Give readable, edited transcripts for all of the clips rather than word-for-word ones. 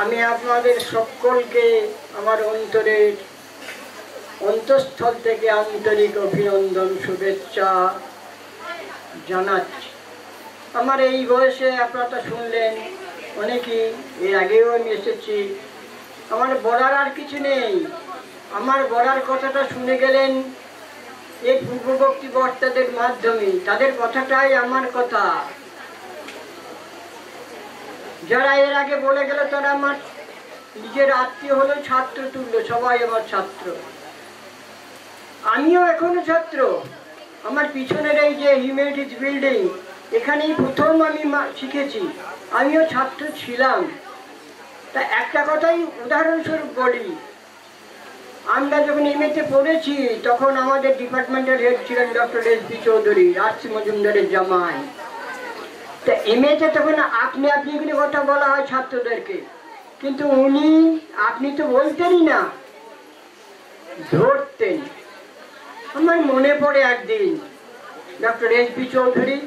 আমি আপনাদের সকলকে আমার অন্তঃস্থল থেকে আন্তরিক অভিনন্দন শুভেচ্ছা জানাচ্ছি। আমার এই বয়সে আপনারা শুনলেন অনেকেই, এর আগেও আমি এসেছি। আমার বলার আর কিছু নেই। আমার বলার কথাটা শুনে গেলেন এই পূর্ববর্তী বক্তাদের মাধ্যমে। তাদের কথাটাই আমার কথা। যারা এর আগে বলে গেল তারা আমার নিজের আত্মীয় হলো, ছাত্র তুল্য, সবাই আমার ছাত্র। আমিও এখনো ছাত্র। আমার পিছনের এই যে হিউম্যানিটিজ বিল্ডিং, এখানেই প্রথম আমি শিখেছি। আমিও ছাত্র ছিলাম। তা একটা কথাই উদাহরণস্বরূপ বলি, আমরা যখন এমএতে পড়েছি তখন আমাদের ডিপার্টমেন্টের হেড ছিলেন ডক্টর এস.বি. চৌধুরী, রাজশ্রী মজুমদারের জামাই। তা এমএতে তখন আপনি এগুলো কথা বলা হয় ছাত্রদেরকে, কিন্তু উনি আপনি তো বলতেনই না, ধরতেন। আমার মনে পড়ে একদিন ডক্টর এস.বি. চৌধুরী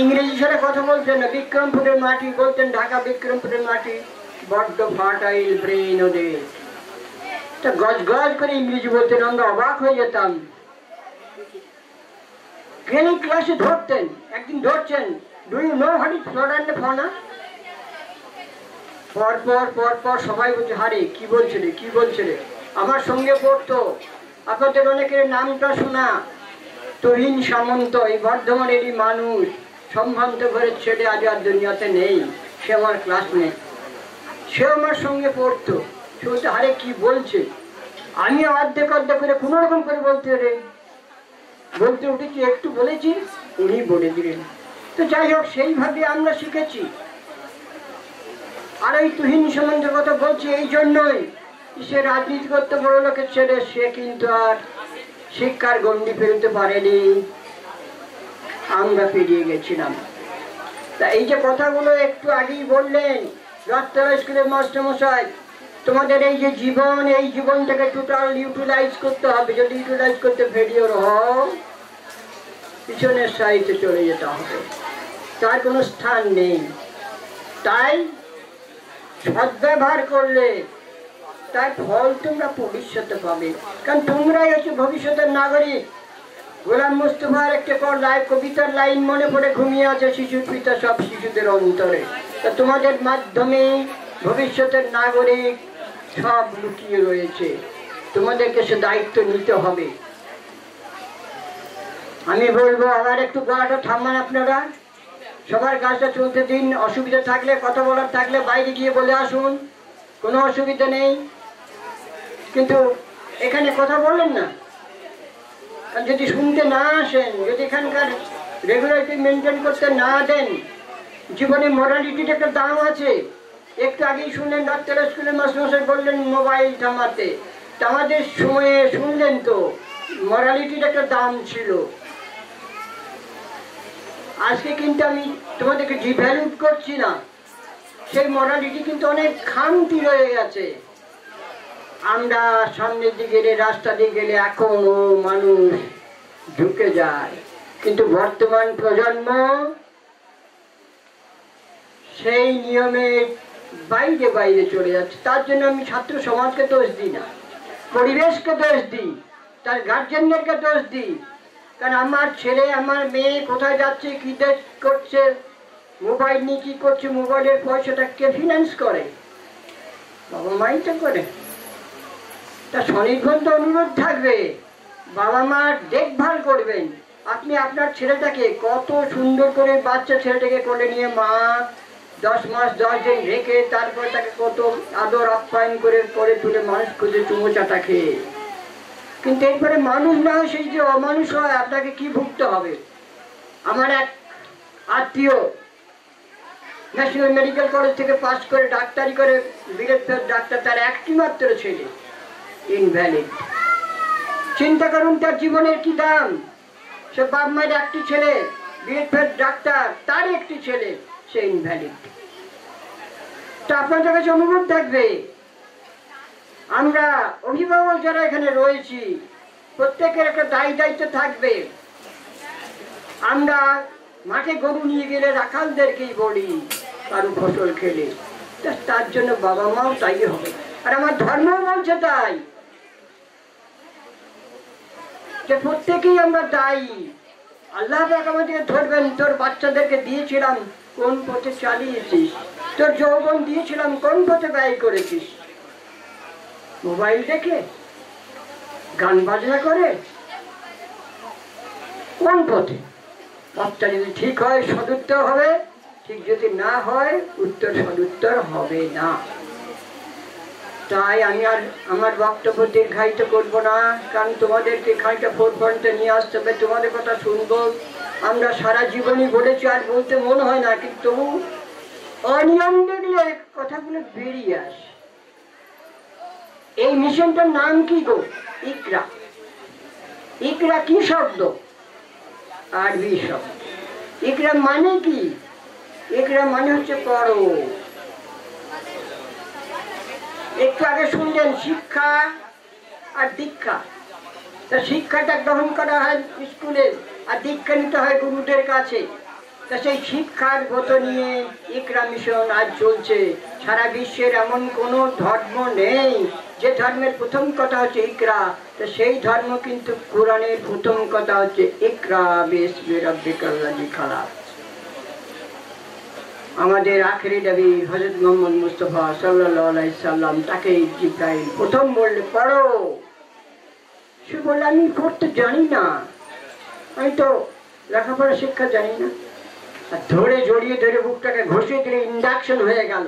ইংরেজি ছাড়া কথা বলতেন না। বিক্রমপুরের মাটি বলতেন, ঢাকা বিক্রমপুরের মাটি বড্ড ফার্টাইল ব্রেন ওদের। তা গজ গজ করে ইংরেজি বলতেন, আমরা অবাক হয়ে যেতাম। ট্রেনিং ক্লাসে ধরতেন, একদিন ধরছেন, do you know what is flora and fauna? পরপর সবাই বলছে, হারে কি বলছে রে। আমার সঙ্গে পড়তো, আপনাদের অনেকের নামটা শোনা, তুহিন সামন্ত, এই বর্ধমানেরই মানুষ, সম্ভ্রান্ত ঘরের ছেলে, আজ আর দুনিয়াতে নেই। সে আমার ক্লাসমেট, সে আমার সঙ্গে পড়তো। সে বলছে, আরে কি বলছে। আমি অর্ধেক করে কোনো রকম করে বলতে উঠেছি, একটু বলেছি, উনি বলে দিলেন। তো যাই হোক, সেইভাবে আমরা শিখেছি। আর এই তুহিন সম্বন্ধে কথা বলছি এই জন্যই, সে রাজনীতি করতে বড় লোকের ছেলে, সে কিন্তু আর শিক্ষার গণ্ডি পেরোতে পারেনি, আমরা পেরিয়ে গেছিলাম। তা এই যে কথাগুলো একটু আগেই বললেন রথতলা স্কুলের মাস্টারমশাই, তোমাদের এই যে জীবন, এই জীবনটাকে টোটাল ইউটিলাইজ করতে হবে। যদি ইউটিলাইজ করতে ফেলিওর হও, পিছনের সাইডে চলে যেতে হবে, তার কোনো স্থান নেই। তাই সদ্ব্যবহার করলে তার ফল তোমরা ভবিষ্যতে পাবে, কারণ তোমরাই হচ্ছে ভবিষ্যতের নাগরিক। গোলাম মুস্তফার একটা কবিতার লাইন মনে পড়ে, ঘুমিয়ে আছে শিশুর পিতা সব শিশুদের অন্তরে। তা তোমাদের মাধ্যমে ভবিষ্যতের নাগরিক সব লুকিয়ে রয়েছে, তোমাদেরকে সে দায়িত্ব নিতে হবে। আমি বলবো আবার একটু গলাটা থামান আপনারা, সবার কাজটা চলতে দিন। অসুবিধা থাকলে, কথা বলার থাকলে বাইরে গিয়ে বলে আসুন, কোনো অসুবিধা নেই। কিন্তু এখানে কথা বললেন না, যদি শুনতে না আসেন, যদি এখানকার রেগুলারিটি মেনটেন করতে না দেন, জীবনে মরালিটির একটা দাম আছে। একটু আগেই শুনলেন রথতলা স্কুলের মাস্টারমশাই বললেন মোবাইল থামাতে। তা আমাদের সময়ে শুনলেন তো মরালিটির একটা দাম ছিল। আজকে কিন্তু আমি তোমাদেরকে ডিভ্যালুট করছি না, সেই মরালিটি কিন্তু অনেক খামতি রয়ে গেছে। আমরা সামনের দিকে গেলে, রাস্তা দিয়ে গেলে এখনো মানুষ ঢুকে যায়, কিন্তু বর্তমান প্রজন্ম সেই নিয়মের বাইরে চলে যাচ্ছে। তার জন্য আমি ছাত্র সমাজকে দোষ দিই না, পরিবেশকে দোষ দিই, তার গার্জেনদেরকে দোষ দিই। কারণ আমার ছেলে, আমার মেয়ে কোথায় যাচ্ছে, কি করছে, মোবাইল নিয়ে কি করছে, মোবাইলের পয়সাটা কে ফিনান্স করে? বাবা মাই তো করে। তা স্বনির্বন্ধ অনুরোধ থাকবে, বাবা মার দেখভাল করবেন। আপনি আপনার ছেলেটাকে কত সুন্দর করে, বাচ্চা ছেলেটাকে কোলে নিয়ে মা 10 মাস 10 দিন রেখে তারপর তাকে কত আদর আপ্যায়ন করে তুলে মানুষ খুঁজে চুমো চাটা খেয়ে। কিন্তু এরপরে মানুষ না হয় সেই যে অমানুষ হয়, আপনাকে কি ভুগতে হবে? আমার এক আত্মীয় ন্যাশনাল মেডিকেল কলেজ থেকে পাস করে ডাক্তারি করে বীরেশ্বর ডাক্তার, তার একটি মাত্র ছেলে ইনভ্যালিড। চিন্তা করুন তার জীবনের কি দাম। সে বাপ মায়ের একটি ছেলে বীরেশ্বর ডাক্তার, তার একটি ছেলে, সে ইনভ্যালিড। তো আপনাদের কাছে অনুরোধ থাকবে, আমরা অভিভাবক যারা এখানে রয়েছি প্রত্যেকের একটা দায়িত্ব থাকবে। আমরা মাঠে গরু নিয়ে গেলে রাখালদেরকেই বলি কারু ফসল খেলে, তার জন্য বাবা মাও তাই হবে, আর আমার ধর্ম বলছে তাই, যে প্রত্যেকেই আমরা দায়ী। আল্লাহ পাক আমাদেরকে ধরবেন, তোর বাচ্চাদেরকে দিয়েছিলাম কোন পথে চালিয়েছিস, তোর যৌবন দিয়েছিলাম কোন পথে ব্যয় করেছিস, মোবাইল দেখে, গান বাজনা করে, কোন পথে? পথটা যদি ঠিক হয় সদুত্তর হবে, ঠিক যদি না হয় উত্তর সদুত্তর হবে না। তাই আমি আর আমার বক্তব্য দীর্ঘায়িত করবো না, কারণ তোমাদেরকে খানিকটা ফোর পয়েন্টে নিয়ে আসতে হবে, তোমাদের কথা শুনবো। আমরা সারা জীবনই বলেছি, আর বলতে মনে হয় না, কিন্তু তবু অনিয়ম দেখলে কথাগুলো বেরিয়ে আসে। এই মিশনটার নাম কি গো? ইকরা। ইকরা কি শব্দ? আরবি শব্দ। ইকরা মানে কি? ইকরা মানে হচ্ছে পড়ো। একটু আগে শুনলেন শিক্ষা আর দীক্ষা। তা শিক্ষাটা গ্রহণ করা হয় স্কুলে, আর দীক্ষা নিতে হয় গুরুদের কাছে। তা সেই শিক্ষার ব্রত নিয়ে ইকরা মিশন আজ চলছে। সারা বিশ্বের এমন কোনো ধর্ম নেই যে ধর্মের প্রথম কথা হচ্ছে ইকরা। তো সেই ধর্ম কিন্তু কোরআনের প্রথম কথা হচ্ছে ইকরা বিসমি রাব্বিকাল্লাযী খালাক। আমাদের আখেরি নবী হযরত মুহাম্মদ মুস্তাফা সাল্লাল্লাহু আলাইহি সাল্লাম, তাকে জিবরাইল প্রথম বললে পড়ো। সে বললে আমি পড়তে জানি না, আমি তো লেখাপড়া শিক্ষা জানি না। আর ধরে জড়িয়ে ধরে বুকটাকে ঘষিয়ে দিলে ইন্ডাকশন হয়ে গেল।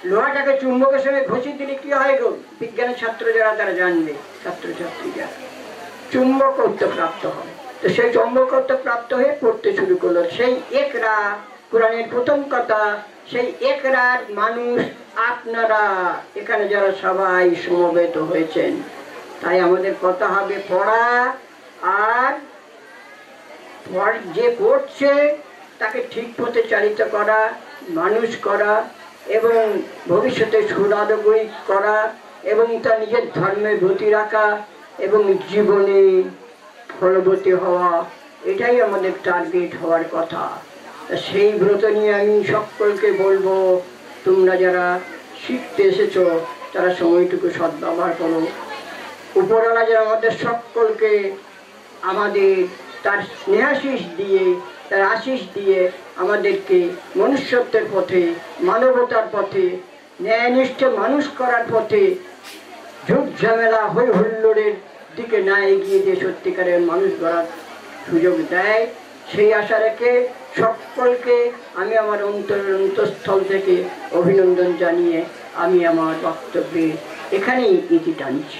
লোহাটাকে চুম্বকের সঙ্গে ঘষিয়ে দিলে কি হয় গো? বিজ্ঞানের ছাত্র যারা তারা জানবে, ছাত্রছাত্রীরা চুম্বকত্ব প্রাপ্ত হয়। তো সেই চুম্বকত্ব প্রাপ্ত হয়ে পড়তে শুরু করলো সেই ইকরা, কোরআনের প্রথম কথা। সেই ইকরার মানুষ আপনারা এখানে যারা সবাই সমবেত হয়েছেন। তাই আমাদের কথা হবে পড়া, আর যে পড়ছে তাকে ঠিক পথে চালিত করা, মানুষ করা, এবং ভবিষ্যতে সুনাগরিক করা, এবং তার নিজের ধর্মের ব্রতী রাখা, এবং জীবনে ফলবতী হওয়া। এটাই আমাদের টার্গেট হওয়ার কথা। সেই ব্রত নিয়ে আমি সকলকে বলবো, তোমরা যারা শিখতে এসেছো তারা সময়টুকু সদ্ব্যবহার করো। উপরওয়ালা যারা আমাদের সকলকে আমাদের তার স্নেহাশিস দিয়ে, তার আশিস দিয়ে আমাদেরকে মনুষ্যত্বের পথে, মানবতার পথে, ন্যায়নিষ্ঠ মানুষ করার পথে, ঝুট ঝামেলা হই হুল্লোড়ের দিকে না এগিয়ে দিয়ে সত্যিকারের মানুষ গড়ার সুযোগ দেয়, সেই আশা রেখে সকলকে আমি আমার অন্তঃস্থল থেকে অভিনন্দন জানিয়ে আমি আমার বক্তব্যে এখানেই ইতি টানছি।